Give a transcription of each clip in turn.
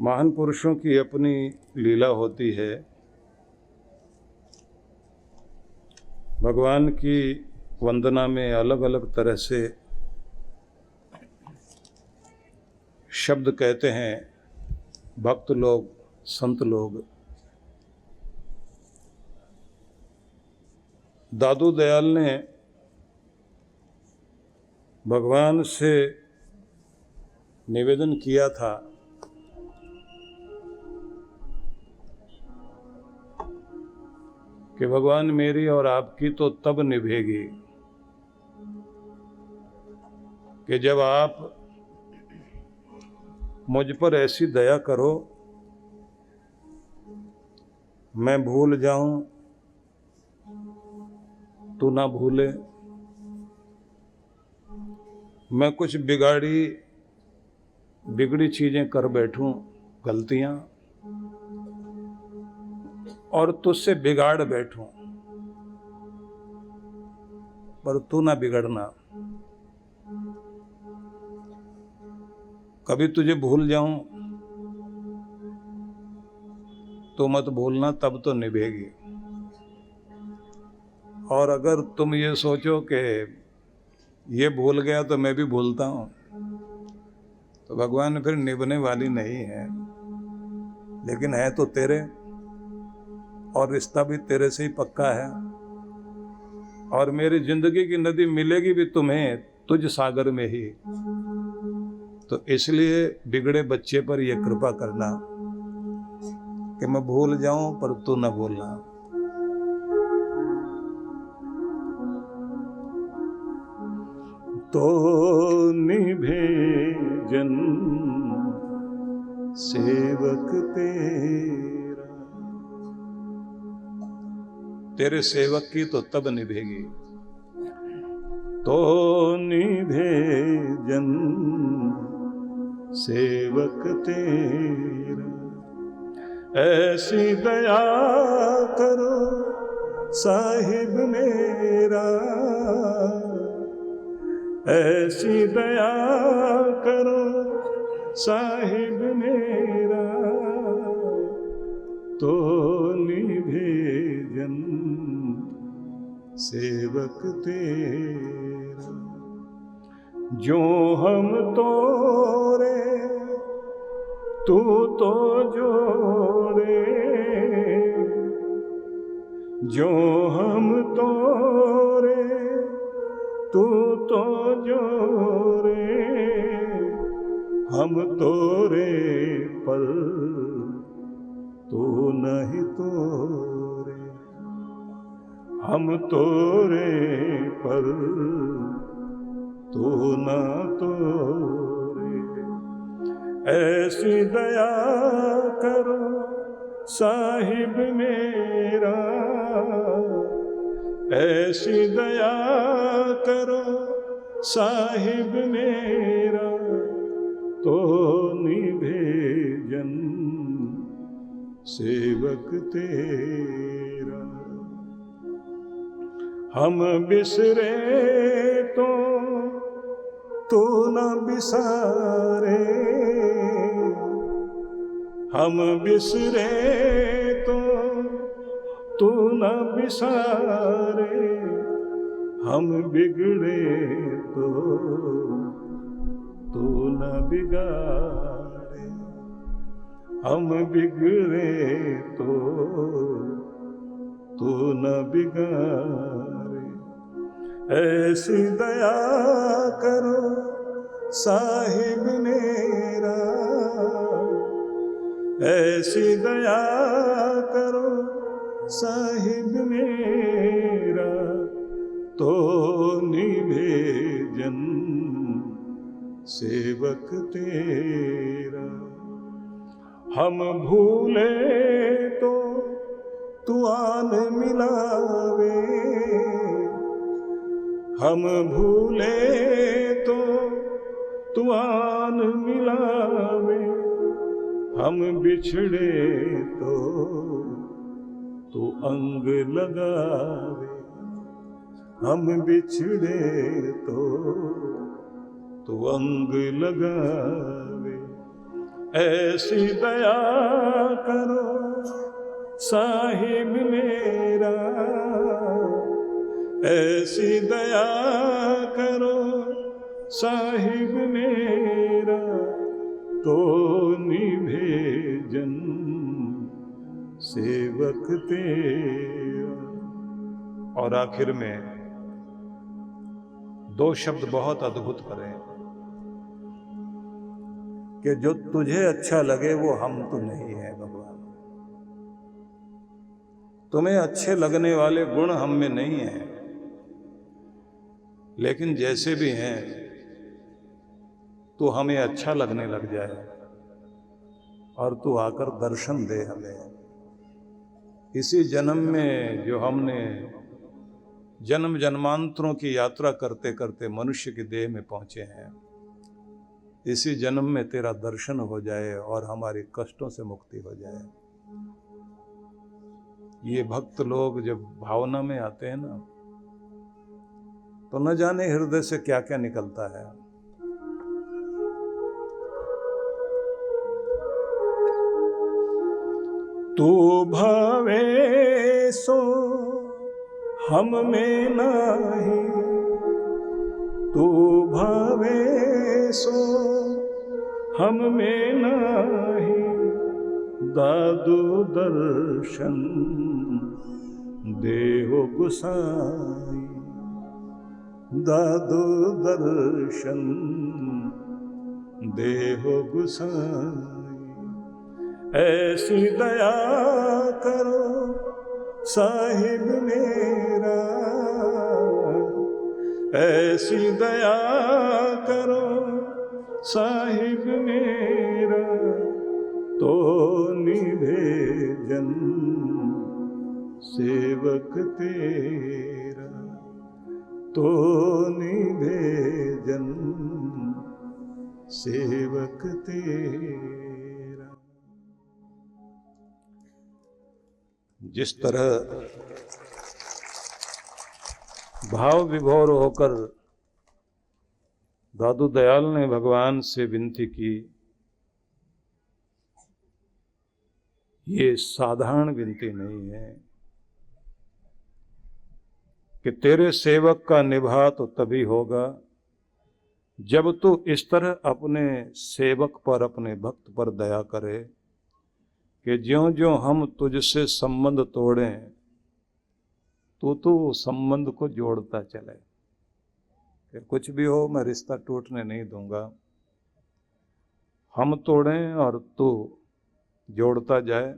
महान पुरुषों की अपनी लीला होती है। भगवान की वंदना में अलग अलग तरह से शब्द कहते हैं भक्त लोग, संत लोग। दादू दयाल ने भगवान से निवेदन किया था कि भगवान मेरी और आपकी तो तब निभेगी कि जब आप मुझ पर ऐसी दया करो मैं भूल जाऊं तू ना भूले, मैं कुछ बिगड़ी चीजें कर बैठूं, गलतियां, और तुझसे बिगाड़ बैठूं, पर तू ना बिगड़ना। कभी तुझे भूल जाऊं तो मत भूलना, तब तो निभेगी। और अगर तुम ये सोचो कि ये भूल गया तो मैं भी भूलता हूं, तो भगवान फिर निभने वाली नहीं है। लेकिन है तो तेरे, और रिश्ता भी तेरे से ही पक्का है। और मेरी जिंदगी की नदी मिलेगी भी तुम्हें तुझ सागर में ही। तो इसलिए बिगड़े बच्चे पर यह कृपा करना कि मैं भूल जाऊं पर तू न भूलना। तो निभे जन सेवक तेरा, तेरे सेवक की तो तब निभेगी। तो निभे जन सेवक तेरा, ऐसी दया करो साहिब मेरा, ऐसी दया करो साहिब मेरा, तो निभे जन सेवक तेरा। जो हम तोरे तू तो जोड़े, जो हम तोरे तू तो जोड़े, हम तोरे पर तू नहीं तोरे, हम तोरे पर तू ना तोरे। ऐसी दया करो साहिब मेरा, ऐसी दया करो साहिब मेरा, तो निभे जन सेवक तेरा। हम बिसरे तो तू न बिसारे, हम बिसरे तो तू न बिसारे, हम बिगड़े तो तू न बिगाड़े, हम बिगड़े तो तू न बिगाड़े। ऐसी दया करो साहिब मेरा, ऐसी दया करो साहिब मेरा, तो निभे जन सेवक तेरा। हम भूले तो तू आन मिलावे, हम भूले तो तू आन मिलावे, हम बिछड़े तो तू अंग लगावे, हम बिछड़े तो तू अंग लगावे। ऐसी दया करो साहिब मेरा, ऐसी दया करो साहिब मेरा, तो निभे जन सेवक तेरा। और आखिर में दो शब्द बहुत अद्भुत करें कि जो तुझे अच्छा लगे वो हम तो नहीं है भगवान। तुम्हें अच्छे लगने वाले गुण हम में नहीं हैं, लेकिन जैसे भी हैं तो हमें अच्छा लगने लग जाए और तू आकर दर्शन दे हमें। इसी जन्म में जो हमने जन्म जन्मांतरों की यात्रा करते करते मनुष्य की देह में पहुंचे हैं, इसी जन्म में तेरा दर्शन हो जाए और हमारी कष्टों से मुक्ति हो जाए। ये भक्त लोग जब भावना में आते हैं ना, तो न जाने हृदय से क्या क्या निकलता है। तू भावे सो हम में नाही, तू भावे सो हम में नाही, दादू दर्शन देहो गुसाई, दादू दर्शन देहो गुसाई। ऐसी दया करो साहिब मेरा, ऐसी दया करो साहिब मेरा, तो निभे जन सेवक तेरा, तो निभे जन सेवक तेरा। जिस तरह भाव विभोर होकर दादू दयाल ने भगवान से विनती की, ये साधारण विनती नहीं है कि तेरे सेवक का निभा तो तभी होगा जब तू इस तरह अपने सेवक पर, अपने भक्त पर दया करे कि ज्यों ज्यों हम तुझसे संबंध तोड़ें तो संबंध को जोड़ता चले। कि कुछ भी हो मैं रिश्ता टूटने नहीं दूंगा, हम तोड़ें और तू जोड़ता जाए।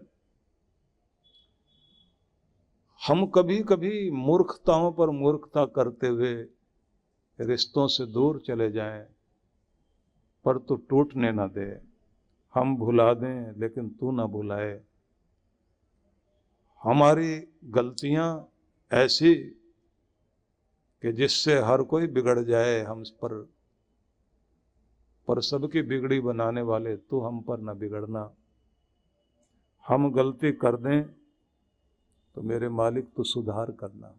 हम कभी कभी मूर्खताओं पर मूर्खता करते हुए रिश्तों से दूर चले जाएं, पर तू टूटने ना दे। हम भुला दें लेकिन तू ना भुलाए। हमारी गलतियां ऐसी कि जिससे हर कोई बिगड़ जाए हम पर सबकी बिगड़ी बनाने वाले तू हम पर ना बिगड़ना। हम गलती कर दें तो मेरे मालिक तू सुधार करना,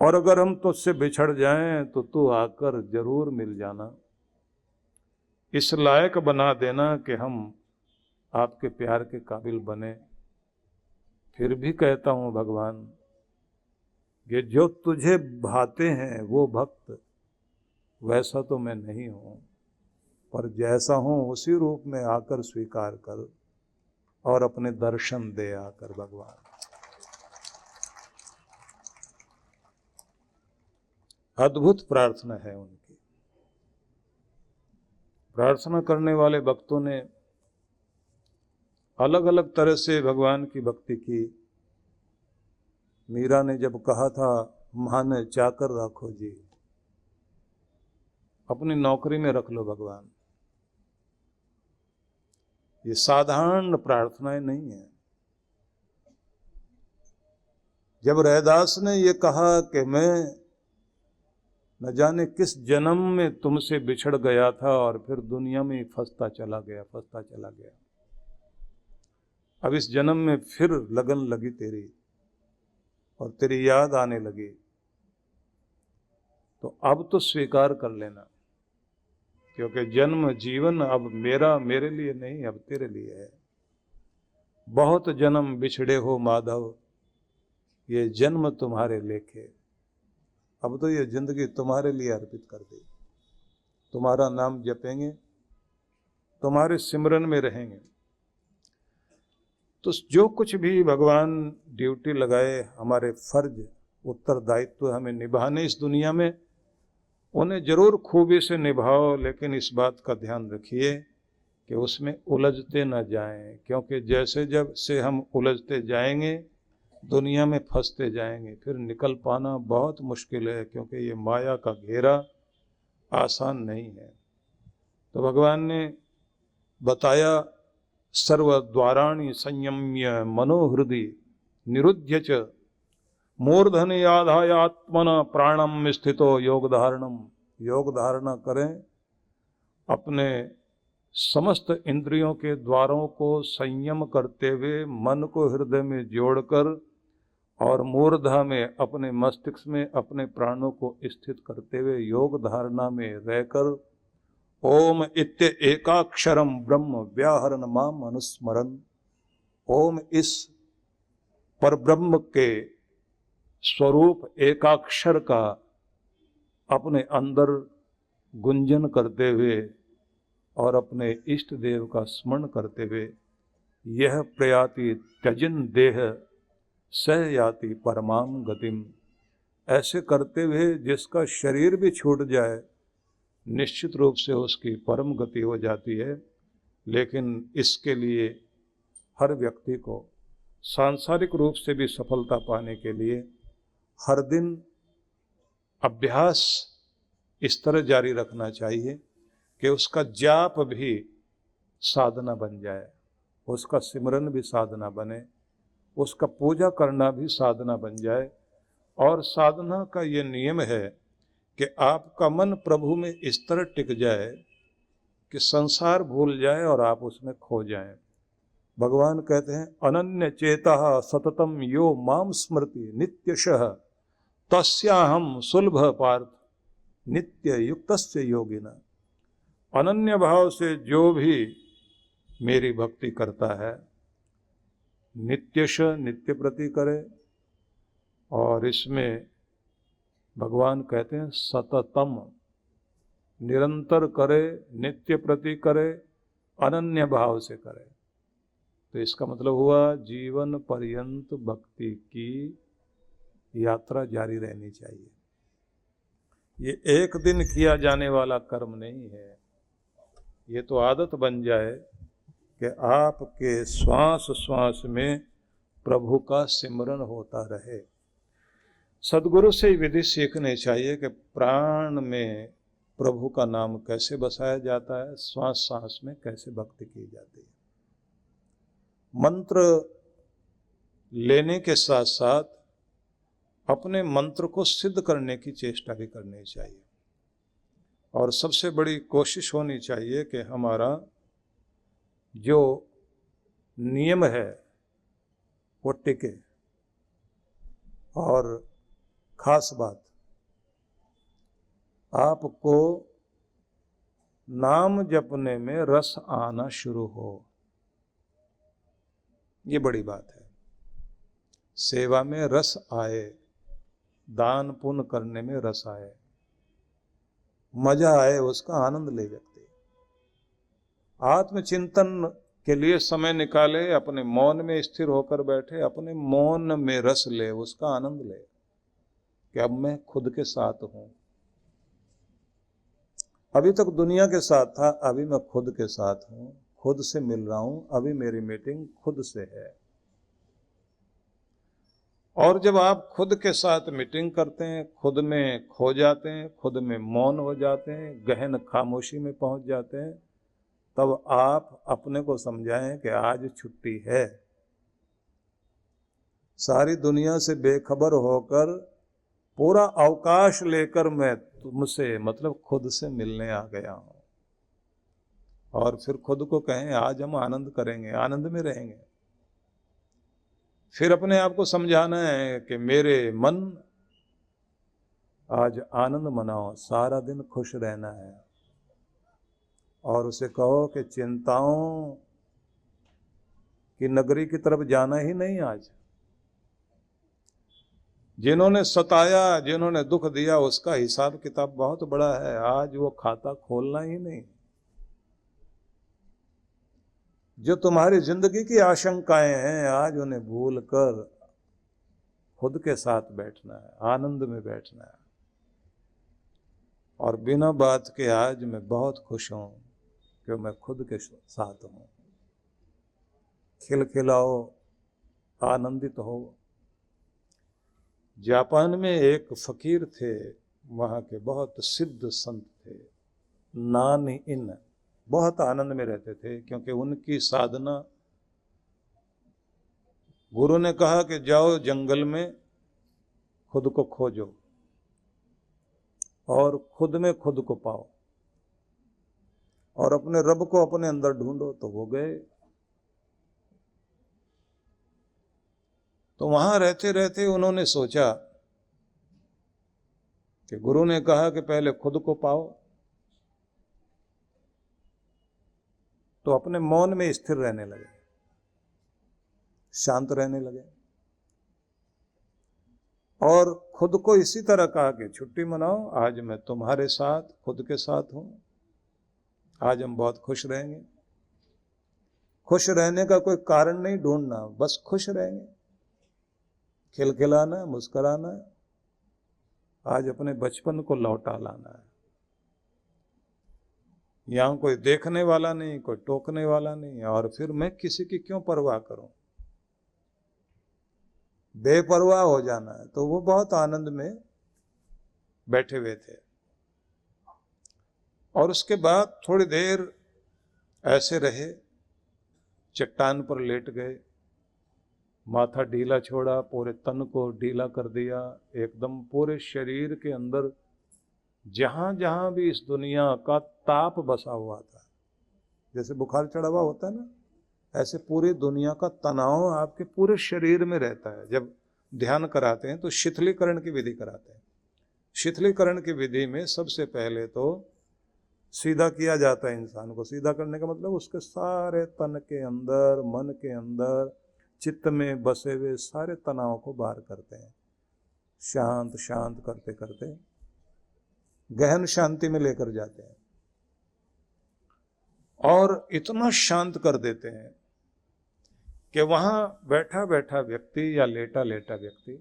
और अगर हम तुझसे बिछड़ जाएं तो तू आकर जरूर मिल जाना। इस लायक बना देना कि हम आपके प्यार के काबिल बने। फिर भी कहता हूं भगवान, कि जो तुझे भाते हैं वो भक्त वैसा तो मैं नहीं हूं, पर जैसा हूं उसी रूप में आकर स्वीकार कर और अपने दर्शन दे आकर। भगवान अद्भुत प्रार्थना है उनकी। प्रार्थना करने वाले भक्तों ने अलग अलग तरह से भगवान की भक्ति की। मीरा ने जब कहा था माने चाकर रखो जी, अपनी नौकरी में रख लो भगवान, ये साधारण प्रार्थनाएं नहीं है। जब रैदास ने ये कहा कि मैं न जाने किस जन्म में तुमसे बिछड़ गया था और फिर दुनिया में फंसता चला गया, अब इस जन्म में फिर लगन लगी तेरी और तेरी याद आने लगी, तो अब तो स्वीकार कर लेना क्योंकि जन्म जीवन अब मेरे लिए नहीं, अब तेरे लिए है। बहुत जन्म बिछड़े हो माधव, ये जन्म तुम्हारे लेखे। अब तो ये जिंदगी तुम्हारे लिए अर्पित कर दी। तुम्हारा नाम जपेंगे, तुम्हारे सिमरन में रहेंगे। तो जो कुछ भी भगवान ड्यूटी लगाए, हमारे फर्ज उत्तरदायित्व हमें निभाने इस दुनिया में, उन्हें जरूर खूबी से निभाओ, लेकिन इस बात का ध्यान रखिए कि उसमें उलझते न जाएं, क्योंकि जैसे जब से हम उलझते जाएंगे दुनिया में फंसते जाएंगे, फिर निकल पाना बहुत मुश्किल है, क्योंकि ये माया का घेरा आसान नहीं है। तो भगवान ने बताया, सर्वद्वाराणि संयम्य मनोहृदि निरुध्य च मूर्धनि आधाय आत्मना प्राणम स्थितो योग धारणम। योग धारणा करें, अपने समस्त इंद्रियों के द्वारों को संयम करते हुए मन को हृदय में जोड़कर और मूर्धा में अपने मस्तिष्क में अपने प्राणों को स्थित करते हुए योग धारणा में रहकर ओम इत्य एकाक्षरम ब्रह्म व्याहरण माम अनुस्मरन। ओम इस परब्रह्म के स्वरूप एकाक्षर का अपने अंदर गुंजन करते हुए और अपने इष्ट देव का स्मरण करते हुए, यह प्रयाति त्यजिन देह सह याति परमाम गतिम। ऐसे करते हुए जिसका शरीर भी छूट जाए, निश्चित रूप से उसकी परम गति हो जाती है। लेकिन इसके लिए हर व्यक्ति को सांसारिक रूप से भी सफलता पाने के लिए हर दिन अभ्यास इस तरह जारी रखना चाहिए कि उसका जाप भी साधना बन जाए, उसका सिमरन भी साधना बने, उसका पूजा करना भी साधना बन जाए। और साधना का ये नियम है कि आपका मन प्रभु में इस तरह टिक जाए कि संसार भूल जाए और आप उसमें खो जाएं। भगवान कहते हैं, अनन्य चेता सततम यो माम स्मृति नित्यशः तस्याहम सुलभ पार्थ नित्य युक्तस्य योगिना। अनन्य भाव से जो भी मेरी भक्ति करता है, नित्यश नित्य प्रति करे, और इसमें भगवान कहते हैं सततम, निरंतर करे, नित्य प्रति करे, अनन्य भाव से करे। तो इसका मतलब हुआ जीवन पर्यंत भक्ति की यात्रा जारी रहनी चाहिए। ये एक दिन किया जाने वाला कर्म नहीं है, ये तो आदत बन जाए कि आपके श्वास श्वास में प्रभु का सिमरन होता रहे। सदगुरु से विधि सीखनी चाहिए कि प्राण में प्रभु का नाम कैसे बसाया जाता है, श्वास श्वास में कैसे भक्ति की जाती है। मंत्र लेने के साथ साथ अपने मंत्र को सिद्ध करने की चेष्टा भी करनी चाहिए, और सबसे बड़ी कोशिश होनी चाहिए कि हमारा जो नियम है वो टिके। और खास बात, आपको नाम जपने में रस आना शुरू हो, ये बड़ी बात है। सेवा में रस आए, दान पुण्य करने में रस आए, मजा आए, उसका आनंद ले व्यक्ति। आत्मचिंतन के लिए समय निकाले, अपने मौन में स्थिर होकर बैठे, अपने मौन में रस ले, उसका आनंद ले कि अब मैं खुद के साथ हूं। अभी तक दुनिया के साथ था, अभी मैं खुद के साथ हूं, खुद से मिल रहा हूं, अभी मेरी मीटिंग खुद से है। और जब आप खुद के साथ मीटिंग करते हैं, खुद में खो जाते हैं, खुद में मौन हो जाते हैं, गहन खामोशी में पहुंच जाते हैं, तब आप अपने को समझाएं कि आज छुट्टी है। सारी दुनिया से बेखबर होकर पूरा अवकाश लेकर मैं तुमसे मतलब खुद से मिलने आ गया हूं। और फिर खुद को कहें आज हम आनंद करेंगे, आनंद में रहेंगे। फिर अपने आप को समझाना है कि मेरे मन आज आनंद मनाओ, सारा दिन खुश रहना है। और उसे कहो कि चिंताओं की नगरी की तरफ जाना ही नहीं आज। जिन्होंने सताया, जिन्होंने दुख दिया, उसका हिसाब किताब बहुत बड़ा है। आज वो खाता खोलना ही नहीं। जो तुम्हारी जिंदगी की आशंकाएं हैं, आज उन्हें भूल कर खुद के साथ बैठना है, आनंद में बैठना है। और बिना बात के आज मैं बहुत खुश हूं कि मैं खुद के साथ हूं। खिलखिलाओ, आनंदित हो। जापान में एक फकीर थे, वहाँ के बहुत सिद्ध संत थे, नानी इन। बहुत आनंद में रहते थे क्योंकि उनकी साधना, गुरु ने कहा कि जाओ जंगल में खुद को खोजो और खुद में खुद को पाओ और अपने रब को अपने अंदर ढूंढो। तो वो गए। तो वहां रहते रहते उन्होंने सोचा कि गुरु ने कहा कि पहले खुद को पाओ, तो अपने मौन में स्थिर रहने लगे, शांत रहने लगे और खुद को इसी तरह कहा कि छुट्टी मनाओ, आज मैं तुम्हारे साथ, खुद के साथ हूं, आज हम बहुत खुश रहेंगे। खुश रहने का कोई कारण नहीं ढूंढना, बस खुश रहेंगे, खिलखिलाना, मुस्कुराना है। आज अपने बचपन को लौटा लाना है। यहां कोई देखने वाला नहीं, कोई टोकने वाला नहीं, और फिर मैं किसी की क्यों परवाह करूं। बेपरवाह हो जाना है। तो वो बहुत आनंद में बैठे हुए थे। और उसके बाद थोड़ी देर ऐसे रहे, चट्टान पर लेट गए, माथा ढीला छोड़ा, पूरे तन को ढीला कर दिया, एकदम पूरे शरीर के अंदर जहां जहां भी इस दुनिया का ताप बसा हुआ था, जैसे बुखार चढ़ा हुआ होता है ना, ऐसे पूरी दुनिया का तनाव आपके पूरे शरीर में रहता है। जब ध्यान कराते हैं तो शिथिलीकरण की विधि कराते हैं। शिथिलीकरण की विधि में सबसे पहले तो सीधा किया जाता है इंसान को। सीधा करने का मतलब उसके सारे तन के अंदर, मन के अंदर, चित्त में बसे हुए सारे तनाव को बाहर करते हैं। शांत शांत करते करते गहन शांति में लेकर जाते हैं और इतना शांत कर देते हैं कि वहां बैठा बैठा व्यक्ति या लेटा लेटा व्यक्ति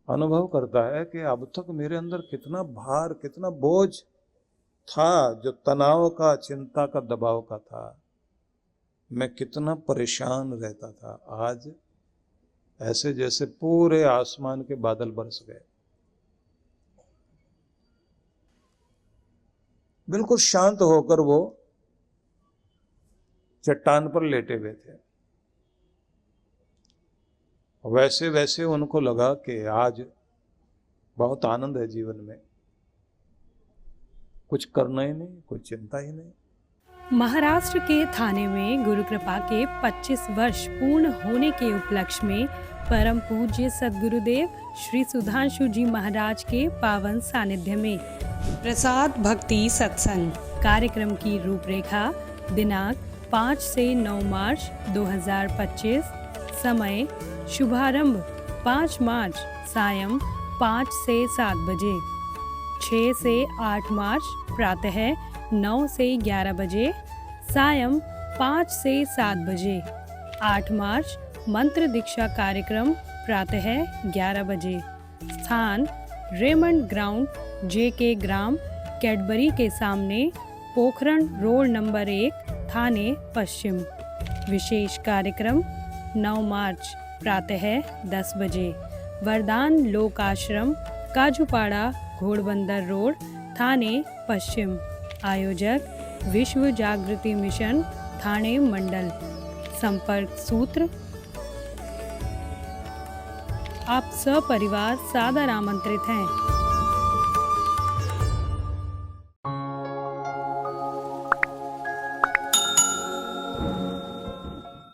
अनुभव करता है कि अब तक मेरे अंदर कितना भार, कितना बोझ था, जो तनाव का, चिंता का, दबाव का था। मैं कितना परेशान रहता था। आज ऐसे जैसे पूरे आसमान के बादल बरस गए। बिल्कुल शांत होकर वो चट्टान पर लेटे हुए थे। वैसे वैसे उनको लगा कि आज बहुत आनंद है जीवन में, कुछ करना ही नहीं, कोई चिंता ही नहीं। महाराष्ट्र के थाने में गुरु कृपा के 25 वर्ष पूर्ण होने के उपलक्ष्य में परम पूज्य सद्गुरुदेव श्री सुधांशु जी महाराज के पावन सानिध्य में प्रसाद भक्ति सत्संग कार्यक्रम की रूपरेखा दिनांक 5 से 9 मार्च 2025, समय शुभारंभ 5 मार्च सायं 5 से 7 बजे, 6 से 8 मार्च प्रातः 9 से 11 बजे, सायं 5 से 7 बजे। 8 मार्च मंत्र दीक्षा कार्यक्रम प्रातः 11 बजे। स्थान रेमंड ग्राउंड, JK ग्राम, कैडबरी के सामने, पोखरण रोड नंबर 1, थाने पश्चिम। विशेष कार्यक्रम 9 मार्च प्रातः 10 बजे, वरदान लोक आश्रम, काजूपाड़ा, घोड़बंदर रोड, थाने पश्चिम। आयोजक विश्व जागृति मिशन, थाने मंडल। संपर्क सूत्र। आप सपरिवार सादर आमंत्रित हैं।